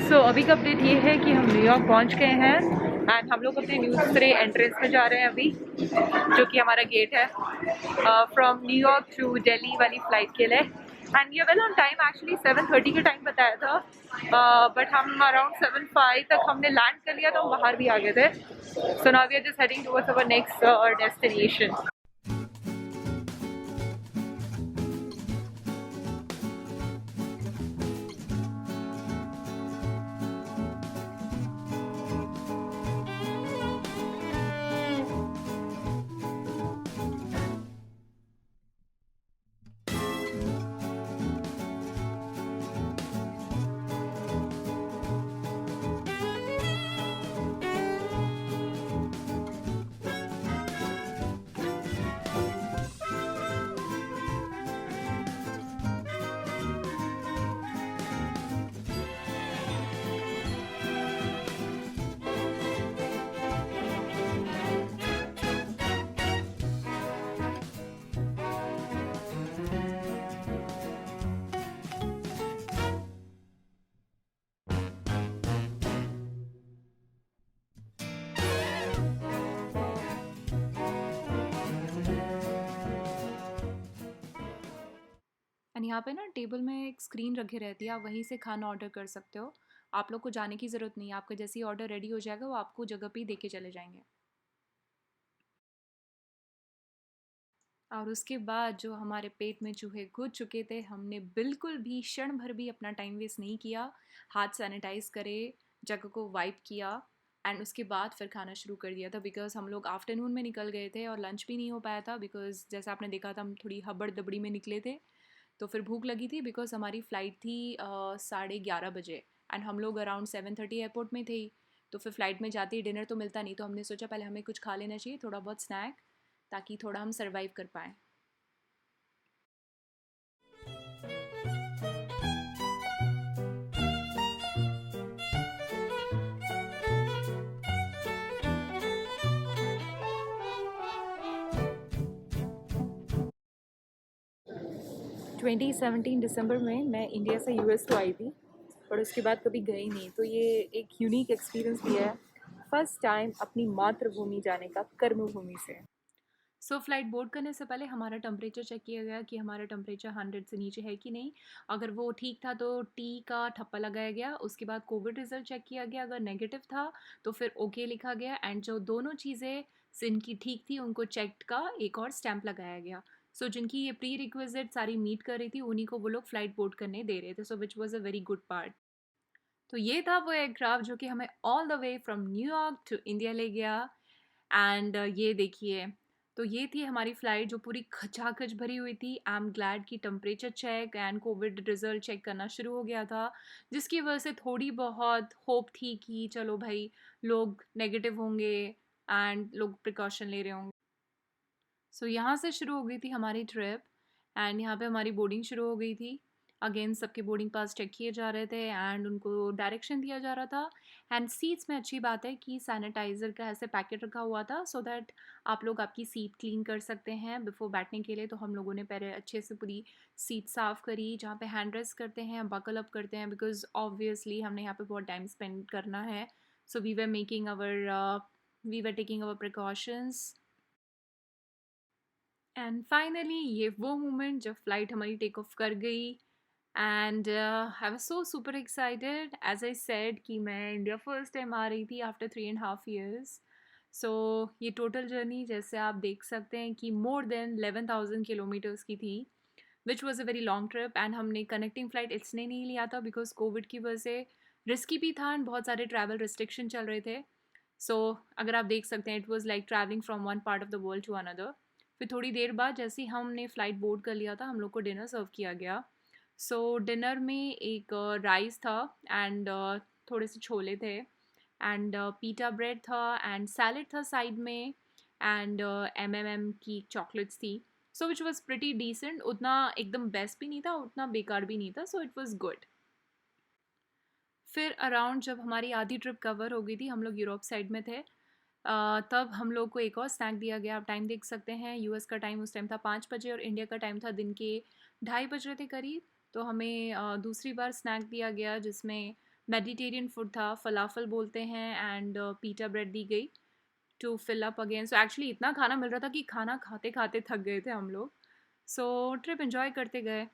अभी का अपडेट ये है कि हम न्यूयॉर्क पहुंच गए हैं एंड हम लोग अपने न्यूज़ एंट्रेंस में जा रहे हैं अभी, जो कि हमारा गेट है फ्रॉम न्यूयॉर्क टू दिल्ली वाली फ़्लाइट के लिए। एंड ये वेल ऑन टाइम, एक्चुअली 7:30 के टाइम बताया था, बट हम अराउंड 7:05 तक हमने लैंड कर लिया, तो हम बाहर भी आ गए थे। So now we are just heading towards our next destination. And यहाँ पे ना टेबल में एक स्क्रीन रखी रहती है, आप वहीं से खाना ऑर्डर कर सकते हो। आप लोग को जाने की ज़रूरत नहीं है, आपका जैसे ही ऑर्डर रेडी हो जाएगा वो आपको जगह पे ही दे के चले जाएंगे। और उसके बाद जो हमारे पेट में चूहे घुस चुके थे, हमने बिल्कुल भी क्षण भर भी अपना टाइम वेस्ट नहीं किया। हाथ सैनिटाइज करे, जगह को वाइप किया एंड उसके बाद फिर खाना शुरू कर दिया था, बिकॉज हम लोग आफ्टरनून में निकल गए थे और लंच भी नहीं हो पाया था, बिकॉज जैसा आपने देखा था हम थोड़ी हबड़ दबड़ी में निकले थे। तो फिर भूख लगी थी, बिकॉज हमारी फ़्लाइट थी 11:30 बजे एंड हम लोग अराउंड 7:30 एयरपोर्ट में थे। तो फिर फ़्लाइट में जाते ही डिनर तो मिलता नहीं, तो हमने सोचा पहले हमें कुछ खा लेना चाहिए, थोड़ा बहुत स्नैक, ताकि थोड़ा हम सर्वाइव कर पाएँ। 2017 दिसंबर में मैं इंडिया से यूएस तो आई थी, पर उसके बाद कभी गई नहीं, तो ये एक यूनिक एक्सपीरियंस भी है। फर्स्ट टाइम अपनी मातृभूमि जाने का, कर्मभूमि से। फ़्लाइट बोर्ड करने से पहले हमारा टेम्परेचर चेक किया गया कि हमारा टेम्परेचर 100 से नीचे है कि नहीं। अगर वो ठीक था तो टी का ठप्पा लगाया गया। उसके बाद कोविड रिजल्ट चेक किया गया, अगर नेगेटिव था तो फिर ओके लिखा गया एंड जो दोनों चीज़ें जिनकी ठीक थी उनको चेक्ड का एक और स्टैंप लगाया गया। जिनकी ये प्री रिक्विजिट सारी मीट कर रही थी उन्हीं को वो लोग फ़्लाइट बोर्ड करने दे रहे थे, which was a very good part. तो ये था वो एयरक्राफ्ट जो कि हमें all the way from New York to India ले गया। एंड ये देखिए, तो ये थी हमारी फ़्लाइट जो पूरी खचाखच भरी हुई थी। आई एम ग्लैड कि temperature check and covid result check करना शुरू हो गया था, जिसकी वजह से थोड़ी बहुत होप थी कि चलो भाई, लोग नेगेटिव होंगे एंड लोग प्रिकॉशन ले रहे होंगे। यहाँ से शुरू हो गई थी हमारी ट्रिप एंड यहाँ पे हमारी बोर्डिंग शुरू हो गई थी। अगेन सबके बोर्डिंग पास चेक किए जा रहे थे एंड उनको डायरेक्शन दिया जा रहा था। एंड सीट्स में अच्छी बात है कि सैनिटाइज़र का ऐसे पैकेट रखा हुआ था, सो दैट आप लोग आपकी सीट क्लीन कर सकते हैं बिफोर बैठने के लिए। तो हम लोगों ने पहले अच्छे से पूरी सीट साफ़ करी, जहाँ पे हैंड रेस्ट करते हैं, बकल अप करते हैं, बिकॉज ऑब्वियसली हमने यहाँ पे बहुत टाइम स्पेंड करना है। So we were taking our precautions. And finally ये वो मोमेंट जब फ्लाइट हमारी टेक ऑफ कर गई and I was so super excited, as I said कि मैं इंडिया फर्स्ट टाइम आ रही थी आफ्टर 3.5 years। सो ये टोटल जर्नी जैसे आप देख सकते हैं कि मोर देन 11,000 किलोमीटर्स की थी, विच was a very long trip. And हमने कनेक्टिंग फ़्लाइट इसलिए नहीं लिया था बिकॉज कोविड की वजह से रिस्की भी था एंड बहुत सारे ट्रैवल रिस्ट्रिक्शन चल रहे थे। अगर आप देख सकते हैं, it was like travelling from one part of the world to another. फिर थोड़ी देर बाद जैसे ही हमने फ़्लाइट बोर्ड कर लिया था, हम लोग को डिनर सर्व किया गया। डिनर में एक राइस था एंड थोड़े से छोले थे एंड पीटा ब्रेड था एंड सैलड था साइड में एंड की चॉकलेट्स थी। विच वॉज प्रिटी डिसेंट, उतना एकदम बेस्ट भी नहीं था, उतना बेकार भी नहीं था, इट वॉज गुड। फिर अराउंड जब हमारी आधी ट्रिप कवर हो गई थी, हम लोग यूरोप साइड में थे, तब हम लोग को एक और स्नैक दिया गया। आप टाइम देख सकते हैं, यूएस का टाइम उस टाइम था 5 बजे और इंडिया का टाइम था दिन के 2:30 बज रहे थे करीब। तो हमें दूसरी बार स्नैक दिया गया, जिसमें मेडिटेरियन फूड था, फलाफल बोलते हैं, एंड पीटा ब्रेड दी गई to fill up again. So actually इतना खाना मिल रहा था कि खाना खाते खाते थक गए थे हम लोग। सो ट्रिप एंजॉय करते गए।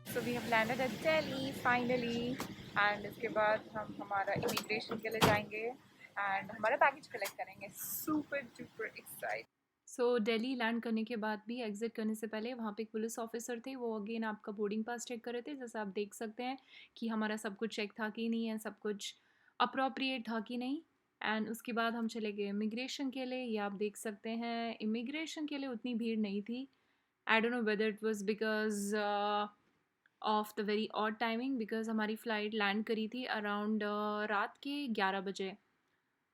So we have landed at Delhi finally, and इसके बाद हम हमारा इमिग्रेशन के लिए जाएंगे एंड हमारा बैगेज कलेक्ट करेंगे। Super duper excite. So Delhi land करने के बाद भी एग्जिट करने से पहले वहाँ पे एक पुलिस ऑफिसर थे, वो अगेन आपका बोर्डिंग पास चेक कर रहे थे। जैसे आप देख सकते हैं कि हमारा सब कुछ चेक था कि नहीं है, सब कुछ अप्रोप्रिएट था कि नहीं। एंड उसके बाद हम चले गए इमिग्रेशन के लिए। ये आप देख सकते हैं इमिग्रेशन के लिए उतनी भीड़ नहीं थी। I don't know whether it was because of the very odd timing, because हमारी फ़्लाइट लैंड करी थी अराउंड रात के 11 बजे।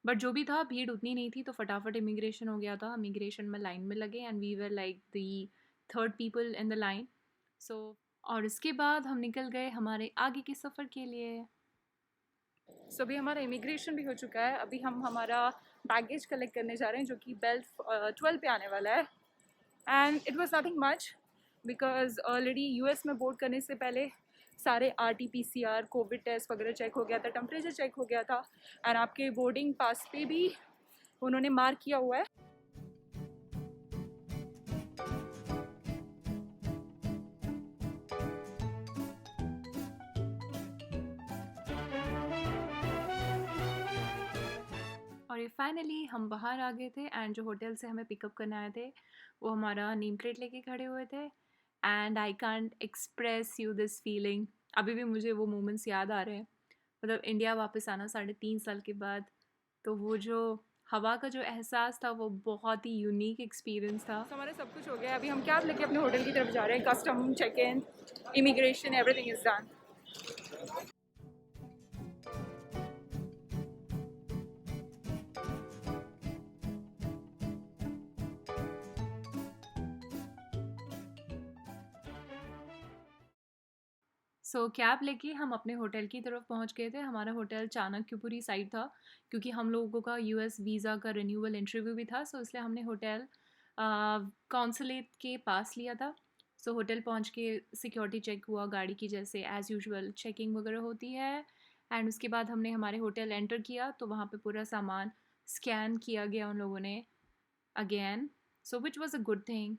बट जो भी था भीड़ उतनी नहीं थी, तो फटाफट इमिग्रेशन हो गया था। इमिग्रेशन में लाइन में लगे and we were like the third people in the line. So और इसके बाद हम निकल गए हमारे आगे के सफ़र के लिए। सो अभी हमारा इमिग्रेशन भी हो चुका है। अभी हम हमारा बैगेज कलेक्ट करने जा रहे हैं, जो कि बेल्ट 12 पे आने वाला है। And it was nothing much because already US में बोर्ड करने से पहले सारे RT-PCR कोविड टेस्ट वगैरह चेक हो गया था, टेम्परेचर चेक हो गया था, एंड आपके बोर्डिंग पास पे भी उन्होंने मार्क किया हुआ है। और ये फाइनली हम बाहर आ गए थे, एंड जो होटल से हमें पिकअप करने आए थे वो हमारा नेम प्लेट लेके खड़े हुए थे। And I can't express you this feeling. अभी भी मुझे वो मोमेंट्स याद आ रहे हैं। मतलब इंडिया वापस आना 3.5 साल के बाद, तो वो जो हवा का जो एहसास था वो बहुत ही यूनिक एक्सपीरियंस था। तो हमारा सब कुछ हो गया। अभी हम कैब लेके अपने होटल की तरफ जा रहे हैं। Custom, check in, immigration, everything is done. So cab लेके हम अपने होटल की तरफ पहुंच गए थे। हमारा होटल चाणक्यपुरी साइड था, क्योंकि हम लोगों का US वीज़ा का रिन्यूअल इंटरव्यू भी था। सो इसलिए हमने होटल कॉन्सुलेट के पास लिया था। सो होटल पहुंच के सिक्योरिटी चेक हुआ, गाड़ी की जैसे एज़ यूजुअल चेकिंग वगैरह होती है। एंड उसके बाद हमने हमारे होटल एंटर किया, तो वहाँ पे पूरा सामान स्कैन किया गया उन लोगों ने again, so which was a good thing.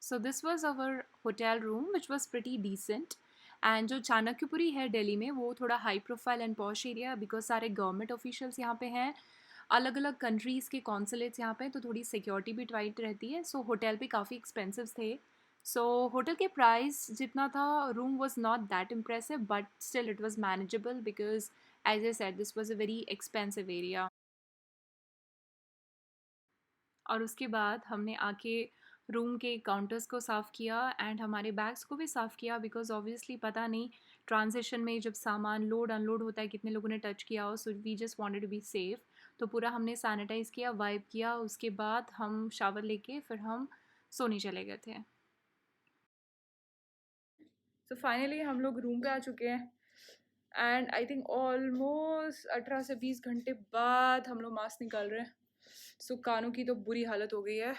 So this was our hotel room which was pretty decent. And जो चाणक्यपुरी है दिल्ली में, वो थोड़ा high profile and posh area, because सारे गवर्नमेंट ऑफिशियल्स यहाँ पे हैं, अलग अलग कंट्रीज़ के कॉन्सुलेट्स यहाँ पे, तो थोड़ी सिक्योरिटी भी टाइट रहती है। सो होटल भी काफ़ी एक्सपेंसिव थे। सो होटल के प्राइस जितना था, room was not that impressive, but still it was manageable because as I said this was a very expensive area. और उसके बाद हमने आके रूम के काउंटर्स को साफ़ किया एंड हमारे बैग्स को भी साफ़ किया, बिकॉज ऑब्वियसली पता नहीं ट्रांजिशन में जब सामान लोड अनलोड होता है कितने लोगों ने टच किया हो। So we just wanted to be safe, तो पूरा हमने सैनिटाइज़ किया, वाइप किया। उसके बाद हम शावर लेके फिर हम सोने चले गए थे। सो फाइनली हम लोग रूम पे आ चुके हैं, एंड आई थिंक ऑलमोस्ट 18 से 20 घंटे बाद हम लोग मास्क निकाल रहे हैं। सो कानों की तो बुरी हालत हो गई है।